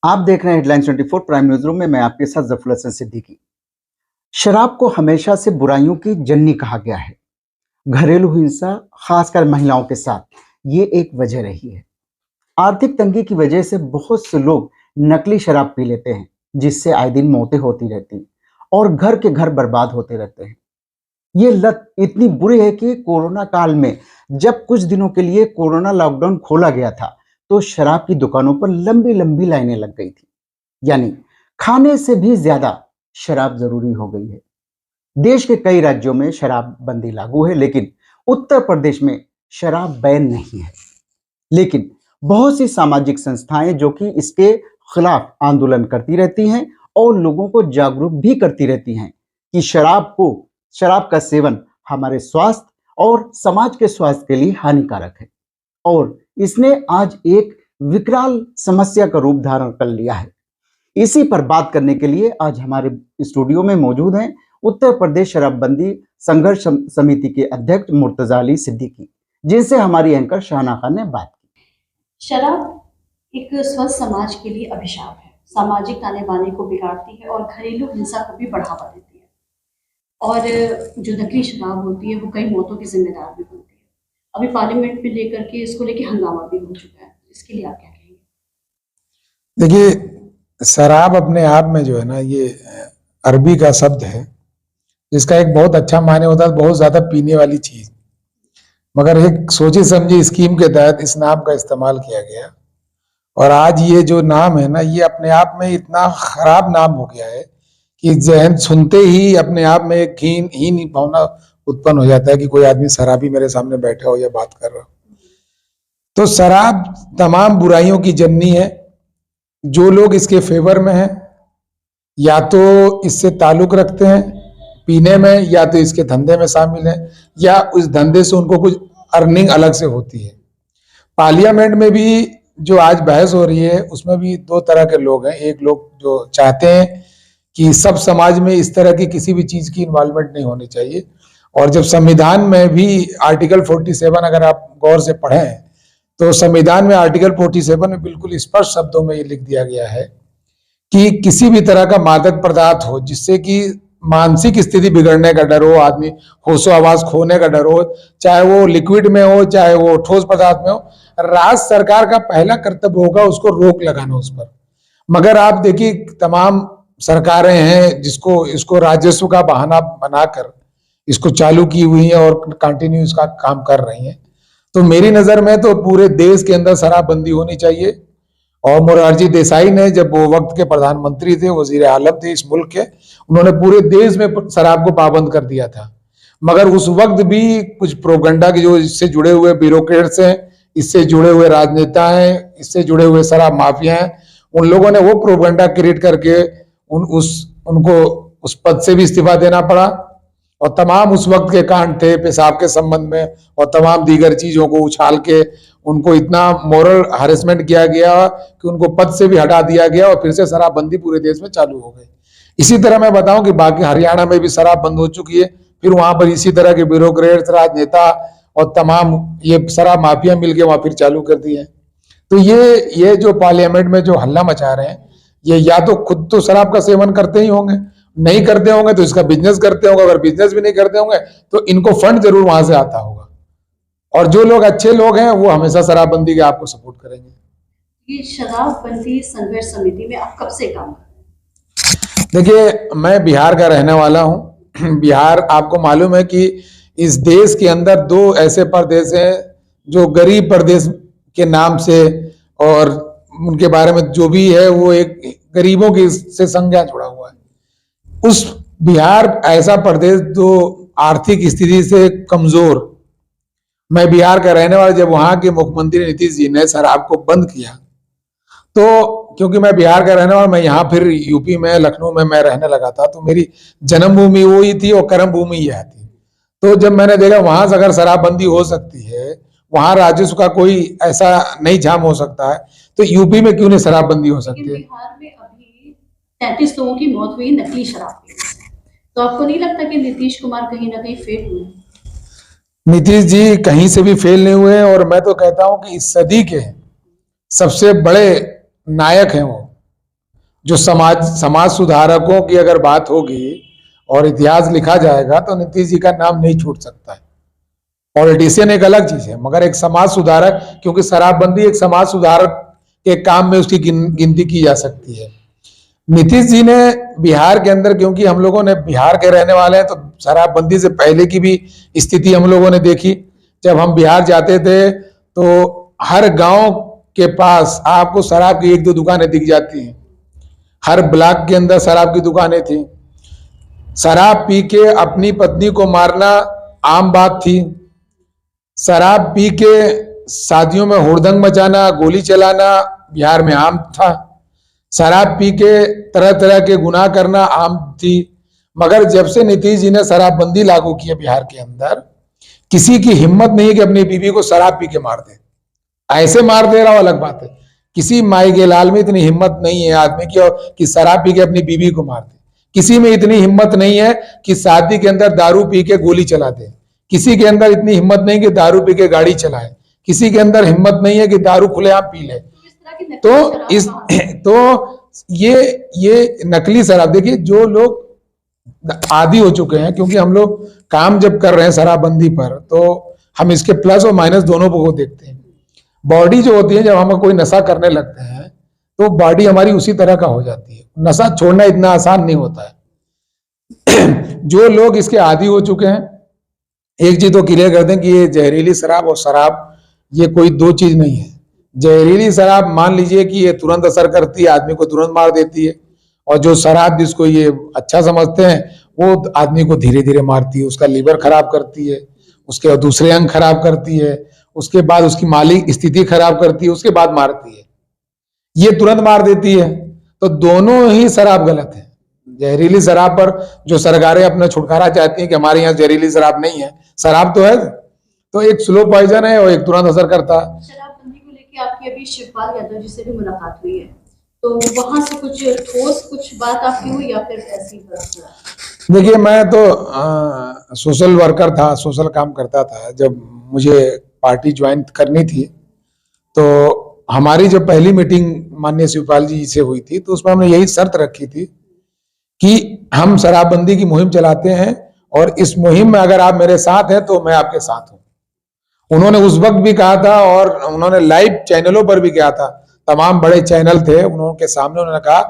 आप देख रहे हैं हेडलाइंस 24 प्राइम न्यूज रूम में। मैं आपके साथ जफर हसन सिद्दीकी। शराब को हमेशा से बुराइयों की जननी कहा गया है। घरेलू हिंसा, खासकर महिलाओं के साथ, ये एक वजह रही है। आर्थिक तंगी की वजह से बहुत से लोग नकली शराब पी लेते हैं, जिससे आए दिन मौतें होती रहती हैं और घर के घर बर्बाद होते रहते हैं। ये लत इतनी बुरी है कि कोरोना काल में जब कुछ दिनों के लिए कोरोना लॉकडाउन खोला गया था, तो शराब की दुकानों पर लंबी लंबी लाइनें लग गई थी। यानी खाने से भी ज्यादा शराब जरूरी हो गई है। देश के कई राज्यों में शराब बंदी लागू है, लेकिन उत्तर प्रदेश में शराब बैन नहीं है। लेकिन बहुत सी सामाजिक संस्थाएं जो कि इसके खिलाफ आंदोलन करती रहती हैं और लोगों को जागरूक भी करती रहती हैं कि शराब का सेवन हमारे स्वास्थ्य और समाज के स्वास्थ्य के लिए हानिकारक है। और इसने आज एक विकराल समस्या का रूप धारण कर लिया है। इसी पर बात करने के लिए आज हमारे स्टूडियो में मौजूद हैं उत्तर प्रदेश शराबबंदी संघर्ष समिति के अध्यक्ष मुर्तजा अली सिद्दीकी, जिनसे हमारी एंकर शाहना खान ने बात की। शराब एक स्वस्थ समाज के लिए अभिशाप है। सामाजिक ताने बाने को बिगाड़ती है और घरेलू हिंसा को भी बढ़ावा देती है। और जो नकली शराब होती है वो कई मौतों की जिम्मेदार भी बनती है। अभी पार्लियामेंट में इसको लेके हंगामा भी हो चुका है। इसके लिए आप क्या कहेंगे? देखिए, शराब अपने आप में जो है ना, ये अरबी का शब्द है जिसका एक बहुत अच्छा माने होता है बहुत ज्यादा पीने वाली चीज, मगर एक सोची समझी स्कीम के तहत इस नाम का इस्तेमाल किया गया और आज ये जो नाम है ना, ये अपने आप में इतना खराब नाम हो गया है कि जहन सुनते ही अपने आप में एक हीन भावना उत्पन्न हो जाता है कि कोई आदमी शराबी मेरे सामने बैठा हो या बात कर रहा हो। तो शराब तमाम बुराइयों की जननी है। जो लोग इसके फेवर में हैं, या तो इससे ताल्लुक रखते हैं पीने में, या तो इसके धंधे में शामिल हैं, या उस धंधे से उनको कुछ अर्निंग अलग से होती है। पार्लियामेंट में भी जो आज बहस हो रही है उसमें भी दो तरह के लोग हैं। एक लोग जो चाहते हैं कि सब समाज में इस तरह की किसी भी चीज की इन्वॉल्वमेंट नहीं होनी चाहिए, और जब संविधान में भी आर्टिकल 47 अगर आप गौर से पढ़ें तो संविधान में आर्टिकल 47 में बिल्कुल स्पष्ट शब्दों में ये लिख दिया गया है कि किसी भी तरह का मादक पदार्थ हो जिससे कि मानसिक स्थिति बिगड़ने का डर हो, आदमी होशो आवाज खोने का डर हो, चाहे वो लिक्विड में हो चाहे वो ठोस पदार्थ में हो, राज्य सरकार का पहला कर्तव्य होगा उसको रोक लगाना उस पर। मगर आप देखिए, तमाम सरकारें हैं जिसको इसको राजस्व का बहाना बनाकर इसको चालू की हुई है और कंटिन्यू इसका काम कर रही हैं। तो मेरी नजर में तो पूरे देश के अंदर शराबबंदी होनी चाहिए। और मोरारजी देसाई ने, जब वो वक्त के प्रधानमंत्री थे, वजीर आलम थे इस मुल्क के, उन्होंने पूरे देश में शराब को पाबंद कर दिया था। मगर उस वक्त भी कुछ प्रोपेगेंडा के जो इससे जुड़े हुए ब्यूरोक्रेट्स हैं, इससे जुड़े हुए राजनेता हैं, इससे जुड़े हुए शराब माफिया हैं, उन लोगों ने वो प्रोपेगेंडा क्रिएट करके उनको उस पद से भी इस्तीफा देना पड़ा। और तमाम उस वक्त के कांड थे पेशाब के संबंध में और तमाम दीगर चीजों को उछाल के उनको इतना मोरल हैरेसमेंट किया गया कि उनको पद से भी हटा दिया गया और फिर से शराबबंदी पूरे देश में चालू हो गई। इसी तरह मैं बताऊं कि बाकी हरियाणा में भी शराब बंद हो चुकी है, फिर वहां पर इसी तरह के ब्यूरोक्रेट्स, राजनेता और तमाम ये शराब माफिया मिलकर वहां फिर चालू कर दी है। तो ये जो पार्लियामेंट में जो हल्ला मचा रहे हैं, ये या तो खुद तो शराब का सेवन करते ही होंगे, नहीं करते होंगे तो इसका बिजनेस करते होंगे, अगर बिजनेस भी नहीं करते होंगे तो इनको फंड जरूर वहां से आता होगा। और जो लोग अच्छे लोग हैं वो हमेशा शराबबंदी के आपको सपोर्ट करेंगे। ये शराबबंदी संघर्ष समिति में आप कब से काम कर रहे हैं? देखिए, मैं बिहार का रहने वाला हूँ। बिहार, आपको मालूम है कि इस देश के अंदर दो ऐसे प्रदेश हैं जो गरीब प्रदेश के नाम से, और उनके बारे में जो भी है वो एक गरीबों की से संज्ञा जुड़ा हुआ है। उस बिहार ऐसा प्रदेश जो आर्थिक स्थिति से कमजोर, मैं बिहार का रहने वाला, जब वहां के मुख्यमंत्री नीतीश जी ने शराब को बंद किया तो, क्योंकि मैं बिहार का रहने वाला, मैं यहाँ फिर यूपी में लखनऊ में मैं रहने लगा था, तो मेरी जन्मभूमि वो ही थी और कर्म भूमि यह थी। तो जब मैंने देखा वहां से अगर शराबबंदी हो सकती है, वहां राजस्व का कोई ऐसा नहीं जाम हो सकता है, तो यूपी में क्यों नहीं शराबबंदी हो सकती है? बिहार में अभी 33 लोगों की मौत हुई नकली शराब पीने से। तो आपको नहीं लगता कि नीतीश कुमार कहीं ना कहीं फेल हुए? नीतीश जी कहीं से भी फेल नहीं हुए, और मैं तो कहता हूं कि इस सदी के सबसे बड़े नायक हैं वो। जो समाज सुधारकों की अगर बात होगी और इतिहास लिखा जाएगा तो नीतीश जी का नाम नहीं छूट सकता है। पॉलिटिशियन एक अलग चीज है, मगर एक समाज सुधारक, क्योंकि शराबबंदी एक समाज सुधारक के काम में उसकी गिनती की जा सकती है। नीतीश जी ने बिहार के अंदर, क्योंकि हम लोगों ने बिहार के रहने वाले हैं, तो शराबबंदी से पहले की भी स्थिति हम लोगों ने देखी। जब हम बिहार जाते थे तो हर गांव के पास आपको शराब की 1-2 दुकानें दिख जाती हैं। हर ब्लॉक के अंदर शराब की दुकानें थी। शराब पी के अपनी पत्नी को मारना आम बात थी। शराब पी के शादियों में हुड़दंग मचाना, गोली चलाना बिहार में आम था। शराब पी के तरह तरह के गुनाह करना आम थी। मगर जब से नीतीश जी ने शराबबंदी लागू की है बिहार के अंदर, किसी की हिम्मत नहीं है कि अपनी बीवी को शराब पी के मार दे। ऐसे मार दे रहा हो अलग बात है, किसी माई के लाल में इतनी हिम्मत नहीं है आदमी की कि शराब पी के अपनी बीवी को मार दे। किसी में इतनी हिम्मत नहीं है कि शादी के अंदर दारू पी के गोली चला दे। किसी के अंदर इतनी हिम्मत नहीं कि दारू पी के गाड़ी चलाए। किसी के अंदर हिम्मत नहीं है कि दारू खुलेआम पी ले। तो ये नकली शराब, देखिए जो लोग आदी हो चुके हैं, क्योंकि हम लोग काम जब कर रहे हैं शराबबंदी पर तो हम इसके प्लस और माइनस दोनों को देखते हैं। बॉडी जो होती है, जब हम कोई नशा करने लगते हैं तो बॉडी हमारी उसी तरह का हो जाती है। नशा छोड़ना इतना आसान नहीं होता है। जो लोग इसके आदी हो चुके हैं, एक चीज तो क्लियर कर दें कि ये जहरीली शराब और शराब ये कोई दो चीज नहीं है। जहरीली शराब मान लीजिए कि ये तुरंत असर करती है, आदमी को तुरंत मार देती है, और जो शराब जिसको ये अच्छा समझते हैं वो आदमी को धीरे धीरे मारती है, उसका लीवर खराब करती है, उसके दूसरे अंग खराब करती है, उसके बाद उसकी मानसिक स्थिति खराब करती है, उसके बाद मारती है। ये तुरंत मार देती है। तो दोनों ही शराब गलत है। जहरीली शराब पर जो सरकारें अपना छुटकारा चाहती हैं कि हमारे यहाँ जहरीली शराब नहीं है, शराब तो है, तो एक स्लो पॉइजन है और एक तुरंत असर करता है। शराबबंदी को लेके आपकी अभी शिवपाल यादव जी से भी मुलाकात हुई है, तो वहां से कुछ ठोस कुछ बात आपकी हुई या फिर ऐसी बस? देखिए, मैं तो सोशल वर्कर था, सोशल काम करता था। जब मुझे पार्टी ज्वाइन करनी थी तो हमारी जब पहली मीटिंग माननीय शिवपाल जी से हुई थी तो उसमें हमने यही शर्त रखी थी कि हम शराबबंदी की मुहिम चलाते हैं और इस मुहिम में अगर आप मेरे साथ हैं तो मैं आपके साथ हूं। उन्होंने उस वक्त भी कहा था और उन्होंने लाइव चैनलों पर भी कहा था, तमाम बड़े चैनल थे उनके सामने, उन्होंने कहा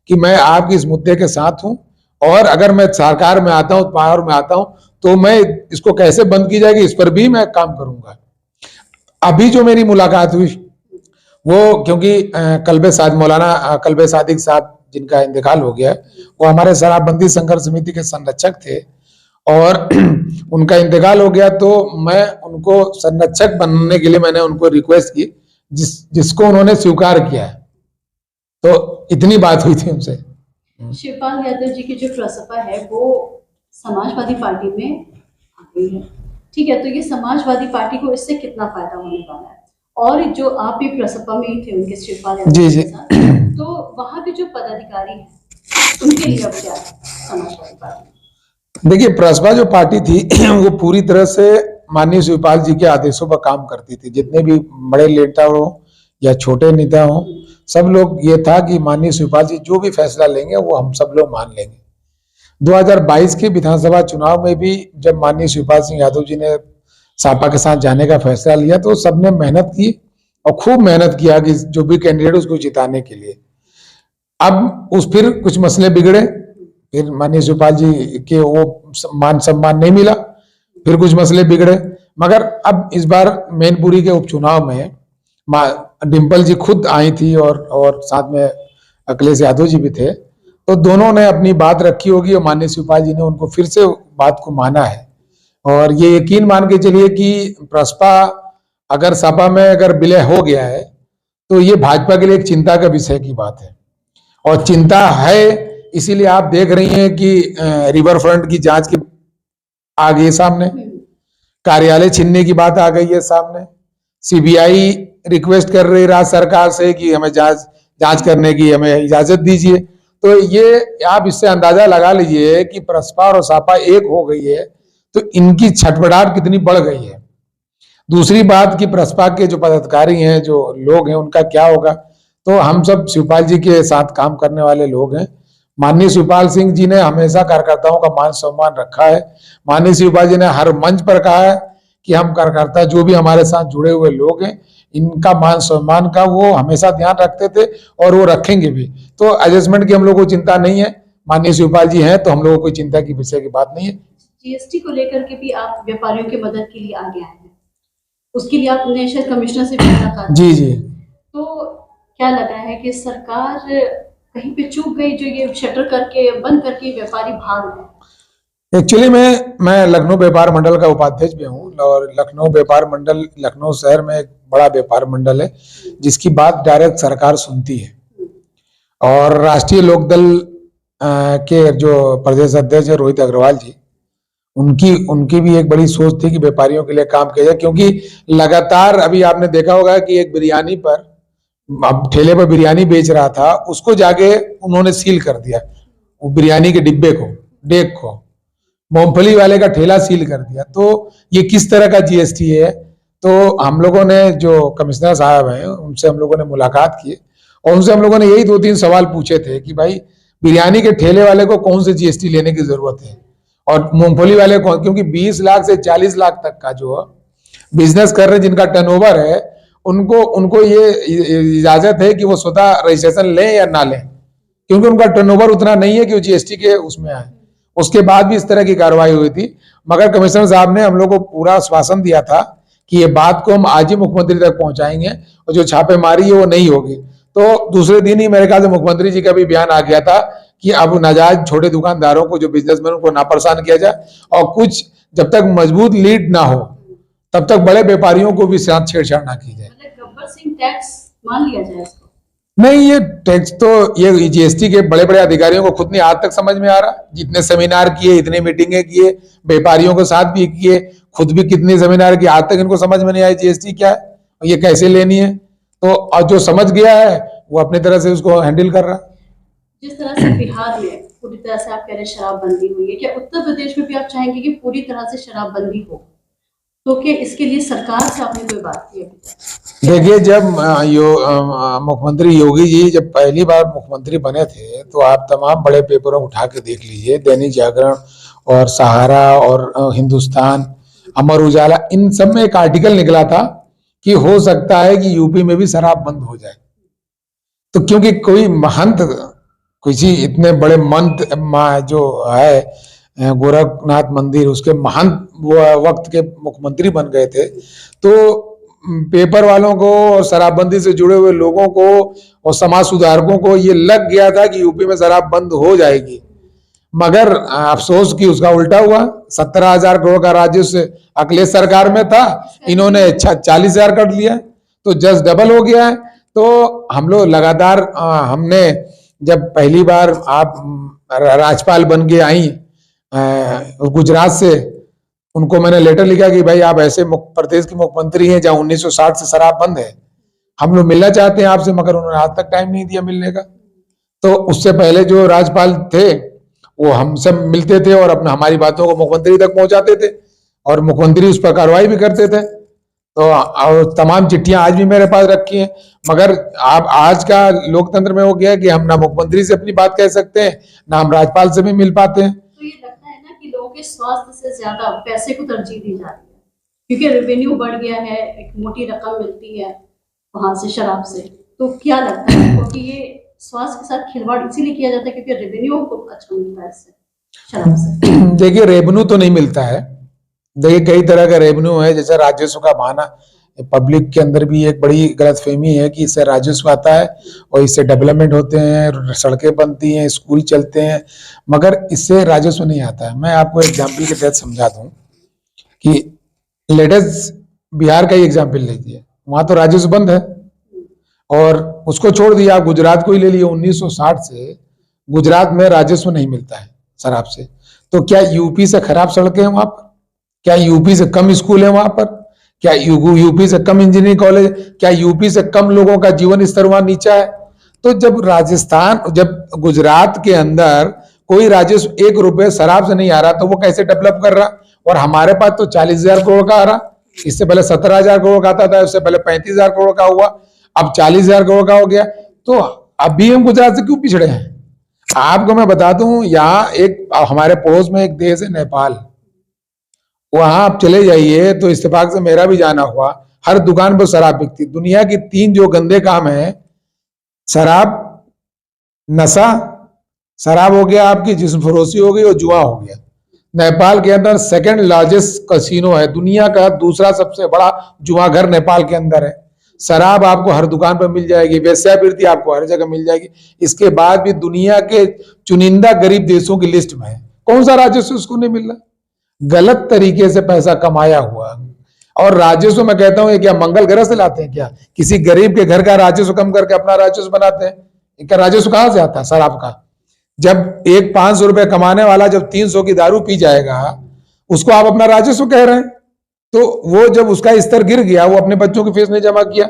कि मैं आपकी इस मुद्दे के साथ हूं और अगर मैं सरकार में आता हूं, पावर में आता हूं, तो मैं इसको कैसे बंद की जाएगी इस पर भी मैं काम करूंगा। अभी जो मेरी मुलाकात हुई वो, क्योंकि मौलाना कल्बे सादिक साहब जिनका इंतकाल हो गया, वो हमारे शराबबंदी संघर्ष समिति के संरक्षक थे और उनका इंतकाल हो गया, तो मैं उनको संरक्षक बनने के लिए मैंने उनको रिक्वेस्ट की, जिसको उन्होंने स्वीकार किया है। तो इतनी बात हुई थी उनसे। शिवपाल यादव जी की जो प्रसपा है वो समाजवादी पार्टी में आ गई है, ठीक है, तो ये समाजवादी पार्टी को इससे कितना फायदा होने वाला है? और जो आप भी प्रसपा में ही थे उनके, शिवपाल यादव जी के साथ, तो वहां के जो पदाधिकारी हैं उनके लिए अब क्या है समाजवादी पार्टी? देखिए, प्रसपा जो पार्टी थी वो पूरी तरह से माननीय शिवपाल जी के आदेशों पर काम करती थी। जितने भी बड़े नेता हो या छोटे नेता हो, सब लोग ये था कि माननीय शिवपाल जी जो भी फैसला लेंगे वो हम सब लोग मान लेंगे। 2022 के विधानसभा चुनाव में भी जब माननीय शिवपाल सिंह यादव जी ने सपा के साथ जाने का फैसला लिया तो सबने मेहनत की और खूब मेहनत किया कि जो भी कैंडिडेट उसको जिताने के लिए। अब फिर कुछ मसले बिगड़े, फिर माननीय शिवपाल जी के वो मान सम्मान नहीं मिला, फिर कुछ मसले बिगड़े, मगर अब इस बार मैनपुरी के उपचुनाव में डिम्पल जी खुद आई थी और साथ में अखिलेश यादव जी भी थे, तो दोनों ने अपनी बात रखी होगी और माननीय शिवपाल जी ने उनको फिर से बात को माना है। और ये यकीन मान के चलिए कि प्रसपा अगर सपा में अगर विलय हो गया है तो ये भाजपा के लिए एक चिंता का विषय की बात है, और चिंता है इसीलिए आप देख रही हैं कि रिवर फ्रंट की जांच की आ गई सामने, कार्यालय छीनने की बात आ गई है सामने, सीबीआई रिक्वेस्ट कर रही राज्य सरकार से कि हमें जांच करने की हमें इजाजत दीजिए। तो ये आप इससे अंदाजा लगा लीजिए कि प्रसपा और सपा एक हो गई है तो इनकी छटपटाहट कितनी बढ़ गई है। दूसरी बात कि प्रसपा के जो पदाधिकारी हैं, जो लोग हैं, उनका क्या होगा, तो हम सब शिवपाल जी के साथ काम करने वाले लोग हैं। माननीय शिवपाल सिंह जी ने हमेशा कार्यकर्ताओं का मान सम्मान रखा है। माननीय शिवपाल जी ने हर मंच पर कहा है कि हम कार्यकर्ता जो भी हमारे साथ जुड़े हुए लोग हैं, इनका मान सम्मान का वो हमेशा ध्यान रखते थे और वो रखेंगे भी। तो एडजस्टमेंट की हम लोग को चिंता नहीं है। माननीय शिवपाल जी हैं तो हम लोगों को कोई चिंता की विषय की बात नहीं है। जीएसटी को लेकर के भी आप व्यापारियों की मदद के लिए आगे आए हैं, उसके लिए आपने शायद कमिश्नर से भी मुलाकात जी जी। तो क्या लग रहा है कि सरकार कहीं पे चूक गई जो ये शटर करके बंद करके व्यापारी भाग गए? एक्चुअली मैं लखनऊ व्यापार मंडल का उपाध्यक्ष भी हूँ और लखनऊ व्यापार मंडल लखनऊ शहर में एक बड़ा व्यापार मंडल है जिसकी बात डायरेक्ट सरकार सुनती है। और राष्ट्रीय लोकदल के जो प्रदेश अध्यक्ष है रोहित अग्रवाल जी, उनकी भी एक बड़ी सोच थी कि व्यापारियों के लिए काम किया जाए, क्योंकि लगातार अभी आपने देखा होगा कि एक बिरयानी पर, अब ठेले पर बिरयानी बेच रहा था, उसको जाके उन्होंने सील कर दिया, वो बिरयानी के डिब्बे को, डेक को, मूंगफली वाले का ठेला सील कर दिया। तो ये किस तरह का जीएसटी है? तो हम लोगों ने, जो कमिश्नर साहब हैं, उनसे हम लोगों ने मुलाकात की और उनसे हम लोगों ने यही 2-3 सवाल पूछे थे कि भाई बिरयानी के ठेले वाले को कौन से जीएसटी लेने की जरूरत है और मूंगफली वाले को, क्योंकि 20 लाख से 40 लाख तक का जो बिजनेस कर रहे जिनका टर्नओवर है, उनको ये इजाजत है कि वो स्वतः रजिस्ट्रेशन लें या ना लें, क्योंकि उनका टर्नओवर उतना नहीं है कि वो जीएसटी के उसमें आए। उसके बाद भी इस तरह की कार्रवाई हुई थी, मगर कमिश्नर साहब ने हम लोग को पूरा आश्वासन दिया था कि ये बात को हम आज ही मुख्यमंत्री तक पहुंचाएंगे और जो छापेमारी है वो नहीं होगी। तो दूसरे दिन ही मेरे ख्याल से मुख्यमंत्री जी का भी बयान आ गया था कि अब नाजायज छोटे दुकानदारों को, जो बिजनेसमैन, उनको ना परेशान किया जाए और कुछ जब तक मजबूत लीड ना हो तब तक बड़े व्यापारियों को भी साथ छेड़छाड़ ना की जाए। गब्बर सिंह टैक्स मान लिया जाए इसको? नहीं, ये टैक्स तो ये जीएसटी के बड़े बड़े अधिकारियों को खुद नहीं आज तक समझ में आ रहा। जितने सेमिनार किए, इतने मीटिंगें किए, व्यापारियों के साथ भी किए, खुद भी कितने सेमिनार किए, आज तक इनको समझ में नहीं आया जीएसटी क्या है, ये कैसे लेनी है। तो और जो समझ गया है वो अपनी तरह से उसको हैंडल कर रहा है। जिस तरह से बिहार में पूरी तरह से आप कह रहे हैं शराबबंदी हुई है, क्या उत्तर प्रदेश में भी आप चाहेंगे कि पूरी तरह से शराबबंदी हो? तो क्या इसके लिए सरकार से आपने कोई बात की अभी? देखिए, जब मुख्यमंत्री योगी जी जब पहली बार मुख्यमंत्री बने थे तो आप तमाम बड़े पेपरों उठा के देख लीजिए, दैनिक जागरण और सहारा और हिंदुस्तान, अमर उजाला, इन सब में एक आर्टिकल निकला था कि हो सकता है कि यूपी में भी शराब बंद हो जाए। तो क्योंकि कोई महंत, किसी इतने बड़े मंत जो है गोरखनाथ मंदिर, उसके महंत वक्त के मुख्यमंत्री बन गए थे, तो पेपर वालों को और शराबबंदी से जुड़े हुए लोगों को और समाज सुधारकों को ये लग गया था कि यूपी में शराब बंद हो जाएगी। मगर अफसोस कि उसका उल्टा हुआ। 17,000 करोड़ का राजस्व अखिलेश सरकार में था, इन्होंने 40,000 कर लिया, तो जस्ट डबल हो गया है। तो हम लोग लगातार, हमने जब पहली बार आप राज्यपाल बन के आई गुजरात से, उनको मैंने लेटर लिखा कि भाई आप ऐसे प्रदेश के मुख्यमंत्री हैं जहां 1960 से शराब बंद है, हम लोग मिलना चाहते हैं आपसे, मगर उन्होंने आज तक टाइम नहीं दिया मिलने का। तो उससे पहले जो राज्यपाल थे वो हमसे मिलते थे और अपना हमारी बातों को मुख्यमंत्री तक पहुंचाते थे और मुख्यमंत्री उस पर कार्रवाई भी करते थे। तो और तमाम चिट्ठियां आज भी मेरे पास रखी हैं। मगर आप आज का लोकतंत्र में हो गया है कि हम ना मुख्यमंत्री से अपनी बात कह सकते हैं, ना हम राज्यपाल से भी मिल पाते हैं। तो ये लगता है ना कि लोगों के स्वास्थ्य से ज्यादा पैसे को तरजीह दी जा रही है, क्योंकि रेवेन्यू बढ़ गया है, एक मोटी रकम मिलती है वहां से शराब से। तो क्या लगता है क्योंकि ये स्वास्थ्य के साथ खिलवाड़ इसीलिए किया जाता है क्योंकि रेवेन्यू को अच्छा मिलता है इससे, शराब से? देखिए, रेवेन्यू तो नहीं मिलता है। देखिए, कई तरह का रेवेन्यू है, जैसे राजस्व का बहाना, पब्लिक के अंदर भी एक बड़ी गलतफहमी है कि इससे राजस्व आता है और इससे डेवलपमेंट होते हैं, सड़कें बनती हैं, स्कूल चलते हैं, मगर इससे राजस्व नहीं आता है। मैं आपको एग्जाम्पल के तहत समझा दूं कि लेटेस्ट बिहार का ही एग्जाम्पल लीजिए, वहां तो राजस्व बंद है और उसको छोड़ दिया, आप गुजरात को ही ले लिए। 1960 से गुजरात में राजस्व नहीं मिलता है शराब से। तो क्या यूपी से खराब सड़कें हैं वहां पर? क्या यूपी से कम स्कूल है वहां पर? क्या यूपी से कम इंजीनियरिंग कॉलेज? क्या यूपी से कम लोगों का जीवन स्तर वहां नीचा है? तो जब गुजरात के अंदर कोई राजस्व 1 रुपए शराब से नहीं आ रहा, तो वो कैसे डेवलप कर रहा? और हमारे पास तो 40,000 करोड़ का आ रहा, इससे पहले 17,000 करोड़ का आता था, उससे पहले 35,000 करोड़ का हुआ, अब 40,000 करोड़ का हो गया। तो अभी हम गुजरात से क्यों पिछड़े हैं? आपको मैं बता दूं, यहाँ एक हमारे पड़ोस में एक देश है नेपाल, वहां आप चले जाइए तो इत्तेफाक से मेरा भी जाना हुआ, हर दुकान पर शराब बिकती। दुनिया की 3 जो गंदे काम है, शराब, नशा, शराब हो गया, आपकी जिस्म फरोशी हो गई, और जुआ हो गया। नेपाल के अंदर 2nd लार्जेस्ट कैसीनो है, दुनिया का दूसरा सबसे बड़ा जुआ घर नेपाल के अंदर है। शराब आपको हर दुकान पर मिल जाएगी, वेश्यावृत्ति आपको हर जगह मिल जाएगी। इसके बाद भी दुनिया के चुनिंदा गरीब देशों की लिस्ट में है। कौन सा राजस्व उसको नहीं मिल रहा? गलत तरीके से पैसा कमाया हुआ। और राजस्व मैं कहता हूं, ये क्या मंगल ग्रह से लाते हैं क्या? किसी गरीब के घर का राजस्व कम करके अपना राजस्व बनाते हैं। इनका राजस्व कहां से आता है? शराब का। जब एक 500 रुपए कमाने वाला जब 300 की दारू पी जाएगा, उसको आप अपना राजस्व कह रहे हैं। तो वो जब उसका स्तर गिर गया, वो अपने बच्चों की फीस नहीं जमा किया,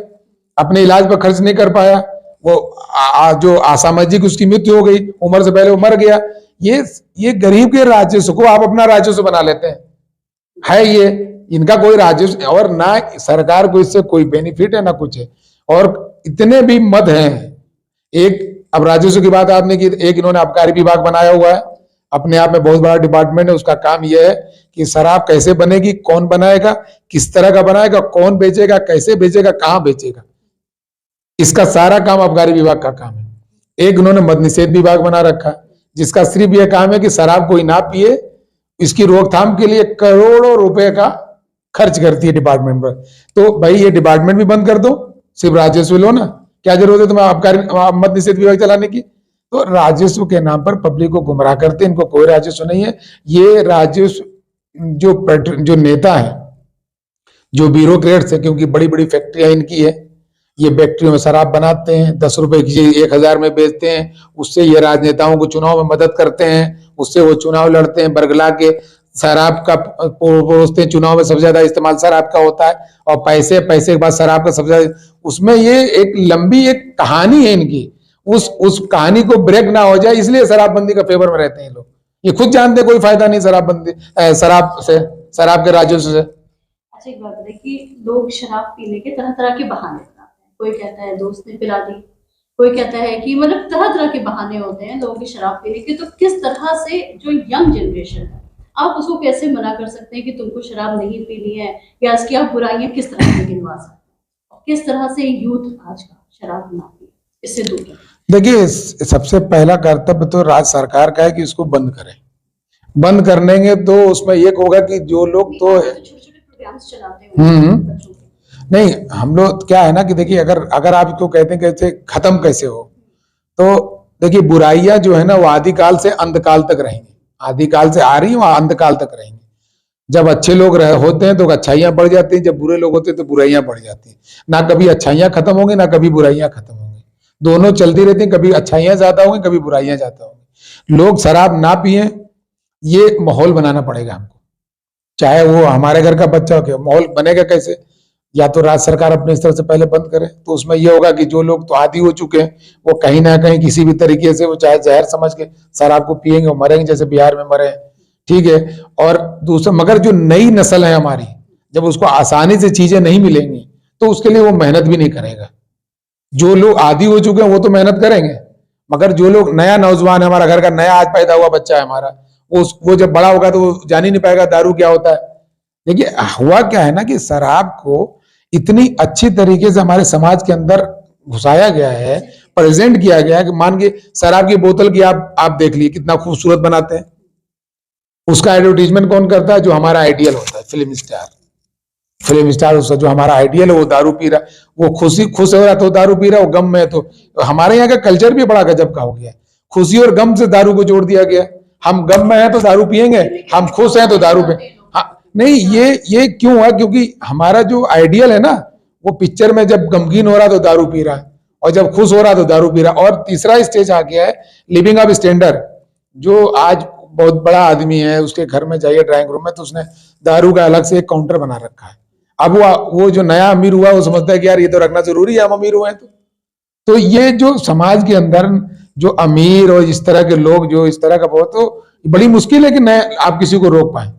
अपने इलाज पर खर्च नहीं कर पाया, वो जो असामाजिक उसकी मृत्यु हो गई, उम्र से पहले वो मर गया। ये गरीब के राजस्व को आप अपना राजस्व बना लेते हैं। है ये इनका कोई राजस्व, और ना सरकार को इससे कोई बेनिफिट है ना कुछ है। और इतने भी मद हैं। एक, अब राजस्व की बात आपने की, एक इन्होंने आबकारी विभाग बनाया हुआ है, अपने आप में बहुत बड़ा डिपार्टमेंट है। उसका काम यह है कि शराब कैसे बनेगी, कौन बनाएगा, किस तरह का बनाएगा, कौन बेचेगा, कैसे बेचेगा, कहां बेचेगा, इसका सारा काम आबकारी विभाग का काम है। एक उन्होंने मद निषेध विभाग बना रखा, जिसका सिर्फ यह काम है कि शराब कोई ना पिए, इसकी रोकथाम के लिए करोड़ों रुपए का खर्च करती है डिपार्टमेंट पर। तो भाई ये डिपार्टमेंट भी बंद कर दो, सिर्फ राजस्व लो ना, क्या जरूरत है तुम्हें आबकारी मद निषेध विभाग चलाने की? तो राजस्व के नाम पर पब्लिक को गुमराह करते हैं। इनको कोई राजस्व नहीं है। ये राजस्व जो नेता है, जो ब्यूरोक्रेट्स है, क्योंकि बड़ी बड़ी फैक्ट्रियां इनकी है, ये फैक्ट्रियों में शराब बनाते हैं, 10 रुपए की 1000 में बेचते हैं, उससे ये राजनेताओं को चुनाव में मदद करते हैं, उससे वो चुनाव लड़ते हैं, बरगला के शराब का परोसते हैं। चुनाव में सबसे ज्यादा इस्तेमाल शराब का होता है, और पैसे के बाद शराब का सबसे ज्यादा। उसमें ये एक लंबी एक कहानी है इनकी, उस कहानी को ब्रेक ना हो जाए, इसलिए शराबबंदी का फेवर में रहते हैं लोग। ये खुद जानते कोई फायदा नहीं शराबबंदी, शराब के राजस्व से। अच्छा, एक बात बताइए कि लोग शराब पीने के तरह तरह के बहाने बनाते हैं। कोई कहता है दोस्त ने पिला दी, कोई कहता है कि मतलब तरह तरह के बहाने होते हैं लोगों के शराब पीने के। तो किस तरह से जो यंग जनरेशन है, आप उसको कैसे मना कर सकते हैं कि तुमको शराब नहीं पीनी है, या इसकी आप बुराइयां किस तरह से गिनवा सकते हैं? किस तरह से यूथ आज का शराब ना पिए, इससे दूर रहे? देखिए, सबसे पहला कर्तव्य तो राज्य सरकार का है कि इसको बंद करें। बंद करनेंगे तो उसमें एक होगा कि जो लोग तो छोटे-छोटे प्रोग्राम्स चलाते हैं बच्चों के। नहीं, हम लोग क्या है ना कि देखिए, अगर आप इसको कहते हैं कैसे खत्म कैसे हो, तो देखिए बुराइयां जो है ना वो आदिकाल से अंतकाल तक रहेंगी। आदिकाल से आ रही है, वो अंतकाल तक रहेंगी। जब अच्छे लोग होते हैं तो अच्छाइयां बढ़ जाती हैं, जब बुरे लोग होते हैं तो बुराइयां बढ़ जाती हैं। ना कभी अच्छाइयां खत्म होंगी, ना कभी बुराइयां खत्म होंगी, दोनों चलती रहती हैं। कभी अच्छाइयां ज्यादा होंगी, कभी बुराइयां ज्यादा होंगी। लोग शराब ना पिए, ये माहौल बनाना पड़ेगा हमको। चाहे वो हमारे घर का बच्चा हो, माहौल बनेगा कैसे? या तो राज्य सरकार अपने स्तर से पहले बंद करे, तो उसमें यह होगा कि जो लोग तो आदी हो चुके हैं, वो कहीं ना कहीं किसी भी तरीके से, वो चाहे जहर समझ के शराब को पिएंगे, वो मरेंगे, जैसे बिहार में मरे, ठीक है। और दूसरा, मगर जो नई नस्ल है हमारी, जब उसको आसानी से चीजें नहीं मिलेंगी तो उसके लिए वो मेहनत भी नहीं करेगा। जो लोग आदी हो चुके हैं वो तो मेहनत करेंगे, मगर जो लोग नया नौजवान है, हमारा घर का नया आज पैदा हुआ बच्चा है हमारा, वो जब बड़ा होगा तो वो जान ही नहीं पाएगा दारू क्या होता है। देखिए, हुआ क्या है ना कि शराब को इतनी अच्छी तरीके से हमारे समाज के अंदर घुसाया गया है, प्रेजेंट किया गया है कि मान के शराब की बोतल की आप देख लीजिए कितना खूबसूरत बनाते हैं। उसका एडवर्टीजमेंट कौन करता है? जो हमारा आइडियल होता है, फिल्म स्टार उसका जो हमारा आइडियल है, वो दारू पी रहा, वो खुश हो रहा तो दारू पी रहा, वो गम में तो हमारे यहाँ का कल्चर भी बड़ा गजब का हो गया। खुशी और गम से दारू को जोड़ दिया गया। हम गम में हैं तो दारू पिएंगे, हम खुश हैं तो दारू पिए। नहीं, ये क्यों है? क्योंकि हमारा जो आइडियल है ना, वो पिक्चर में जब गमगीन हो रहा तो दारू पी रहा है, और जब खुश हो रहा तो दारू पी रहा। और तीसरा स्टेज आ गया है लिविंग ऑफ स्टैंडर्ड। जो आज बहुत बड़ा आदमी है, उसके घर में जाइए ड्राइंग रूम में, तो उसने दारू का अलग से एक काउंटर बना रखा है। अब वो जो नया अमीर हुआ, वो समझता है कि यार ये तो रखना जरूरी है, हम अमीर हुए हैं तो ये जो समाज के अंदर जो अमीर और इस तरह के लोग जो इस तरह का, बहुत तो बड़ी मुश्किल है कि आप किसी को रोक पाए।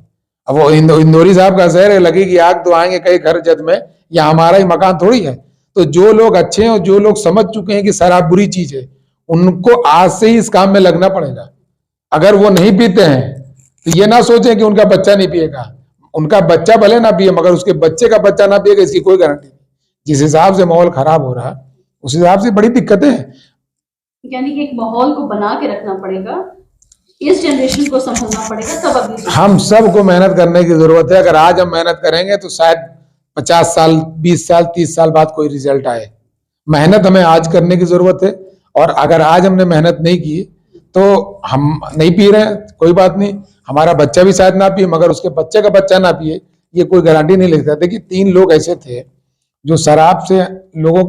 अब वो इंदौरी साहब का शहर है, लगेगी आग तो आएंगे कई घर जद में, या हमारा ही मकान थोड़ी है। तो जो लोग अच्छे हैं और जो लोग समझ चुके हैं कि शराब बुरी चीज है, उनको आज से ही इस काम में लगना पड़ेगा। अगर वो नहीं पीते हैं तो ये ना सोचें कि उनका बच्चा नहीं पिएगा। उनका बच्चा भले ना पिए, मगर उसके बच्चे का बच्चा ना पिएगा, इसकी कोई गारंटी नहीं। जिस हिसाब से माहौल खराब हो रहा है, उस हिसाब से बड़ी दिक्कतें हैं। यानी कि एक माहौल को बना के रखना पड़ेगा, इस जनरेशन को संभलना पड़ेगा, तब अगली हम सबको मेहनत करने की जरूरत है। अगर आज हम मेहनत करेंगे तो शायद 50 साल, 20 साल, 30 साल बाद कोई रिजल्ट आए। मेहनत हमें आज करने की जरूरत है, और अगर आज हमने मेहनत नहीं की तो हम नहीं पी रहे हैं, कोई बात नहीं, हमारा बच्चा भी शायद ना पिए, मगर उसके बच्चे का बच्चा ना पिए, ये कोई गारंटी नहीं लेता। देखिए 3 लोग ऐसे थे जो शराब से लोगों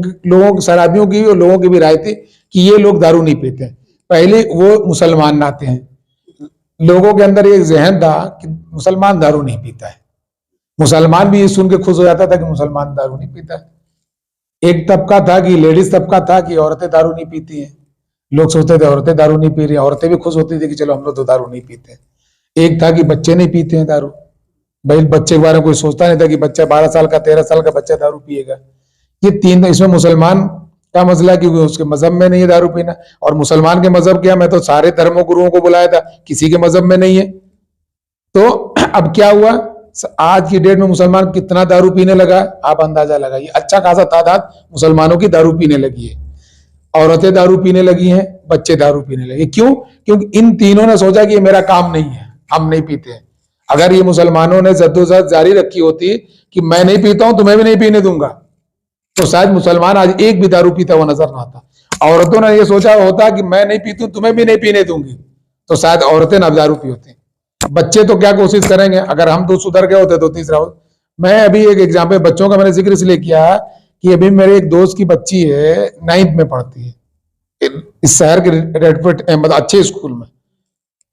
की शराबियों की और लोगों की भी राय थी कि ये लोग दारू नहीं पीते। पहले वो मुसलमान नाते हैं, लोगों के अंदर एक जहन था कि मुसलमान दारू नहीं पीता है। मुसलमान भी ये सुन के खुश हो जाता था कि मुसलमान दारू नहीं पीता है। एक तबका था कि लेडीज तबका था कि औरतें दारू नहीं पीती हैं। लोग सोचते थे औरतें दारू नहीं पी रही, औरतें भी खुश होती थी कि चलो हम लोग तो दारू नहीं पीते। एक था कि बच्चे नहीं पीते हैं दारू, भाई बच्चे के बारे में कोई सोचता नहीं था कि बच्चा 12 साल का, 13 साल का बच्चा दारू पिएगा। ये 3, इसमें मुसलमान का मसला क्योंकि उसके मजहब में नहीं है दारू पीना, और मुसलमान के मजहब क्या, मैं तो सारे धर्मों गुरुओं को बुलाया था, किसी के मजहब में नहीं है। तो अब क्या हुआ, आज की डेट में मुसलमान कितना दारू पीने लगा, आप अंदाजा लगाइए। अच्छा खासा तादाद मुसलमानों की दारू पीने लगी है, औरतें दारू पीने लगी हैं, बच्चे दारू पीने लगे। क्यों? क्योंकि इन तीनों ने सोचा कि ये मेरा काम नहीं है, हम नहीं पीते हैं। अगर ये मुसलमानों ने जद्दोजहद जारी रखी होती कि मैं नहीं पीता हूं, तुम्हें भी नहीं पीने दूंगा, तो शायद मुसलमान आज एक भी दारू पीता हुआ नजर ना आता। औरतों ने ये सोचा होता कि मैं नहीं पीती हूं, तुम्हें भी नहीं पीने दूंगी, तो शायद औरतें ना दारू पी होती। बच्चे तो क्या कोशिश करेंगे, अगर हम तो सुधर गए होते तो तीसरा हो। मैं अभी एक एग्जाम्पल बच्चों का मैंने जिक्र इसलिए किया कि अभी मेरे एक दोस्त की बच्ची है, 9th में पढ़ती है इस शहर के रेडफोर्ट मतलब अच्छे स्कूल में।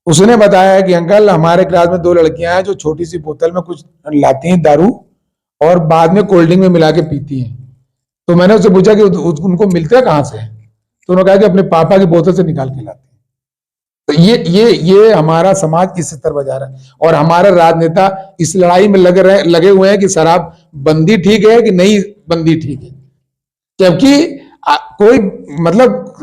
उसने बताया कि अंकल हमारे क्लास में 2 लड़कियां हैं जो छोटी सी बोतल में कुछ लाती हैं दारू और बाद में कोल्ड ड्रिंक में मिला के पीती हैं। तो मैंने उससे पूछा कि उनको मिलते कहां से, तो उन्होंने कहा कि अपने पापा की बोतल से निकाल के लाते हैं। तो ये हमारा समाज इस स्तर पर जा रहा है, और हमारे राजनेता इस लड़ाई में लगे हुए हैं कि शराब बंदी ठीक है कि नहीं बंदी ठीक है, जबकि कोई मतलब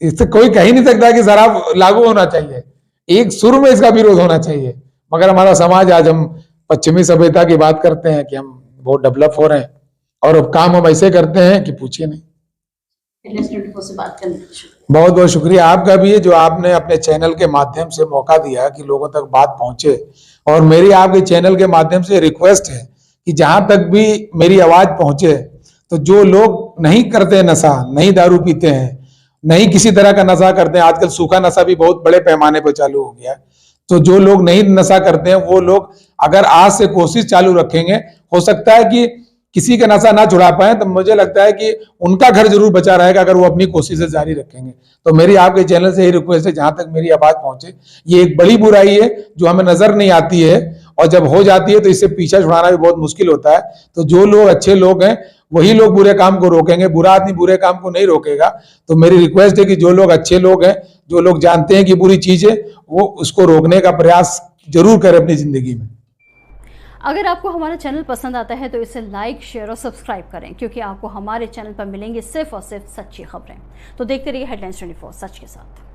इससे कोई कह ही नहीं सकता कि शराब लागू होना चाहिए। एक सुर में इसका विरोध होना चाहिए, मगर हमारा समाज आज हम पश्चिमी सभ्यता की बात करते हैं कि हम बहुत डेवलप हो रहे हैं, और अब काम हम ऐसे करते हैं कि पूछिए नहीं। से बात करने के लिए बहुत बहुत शुक्रिया आपका भी है, जो आपने अपने चैनल के माध्यम से मौका दिया कि लोगों तक बात पहुंचे। और मेरी आपके चैनल के माध्यम से रिक्वेस्ट है कि जहां तक भी मेरी आवाज पहुंचे, तो जो लोग नहीं करते नशा, नहीं दारू पीते हैं, नहीं किसी तरह का नशा करते हैं, आजकल सूखा नशा भी बहुत बड़े पैमाने पर चालू हो गया है, तो जो लोग नहीं नशा करते हैं वो लोग अगर आज से कोशिश चालू रखेंगे, हो सकता है कि किसी का नशा ना छुड़ा पाए, तो मुझे लगता है कि उनका घर जरूर बचा रहेगा अगर वो अपनी कोशिशें जारी रखेंगे। तो मेरी आपके चैनल से यही रिक्वेस्ट है, जहां तक मेरी आवाज पहुंचे, ये एक बड़ी बुराई है जो हमें नजर नहीं आती है, और जब हो जाती है तो इससे पीछा छुड़ाना भी बहुत मुश्किल होता है। तो जो लोग अच्छे लोग हैं वही लोग बुरे काम को रोकेंगे, बुरा आदमी बुरे काम को नहीं रोकेगा। तो मेरी रिक्वेस्ट है कि जो लोग अच्छे लोग हैं, जो लोग जानते हैं कि बुरी चीज है, वो उसको रोकने का प्रयास जरूर करें अपनी जिंदगी में। अगर आपको हमारा चैनल पसंद आता है तो इसे लाइक, शेयर और सब्सक्राइब करें, क्योंकि आपको हमारे चैनल पर मिलेंगी सिर्फ और सिर्फ सच्ची खबरें। तो देखते रहिए हेडलाइंस 24 सच के साथ।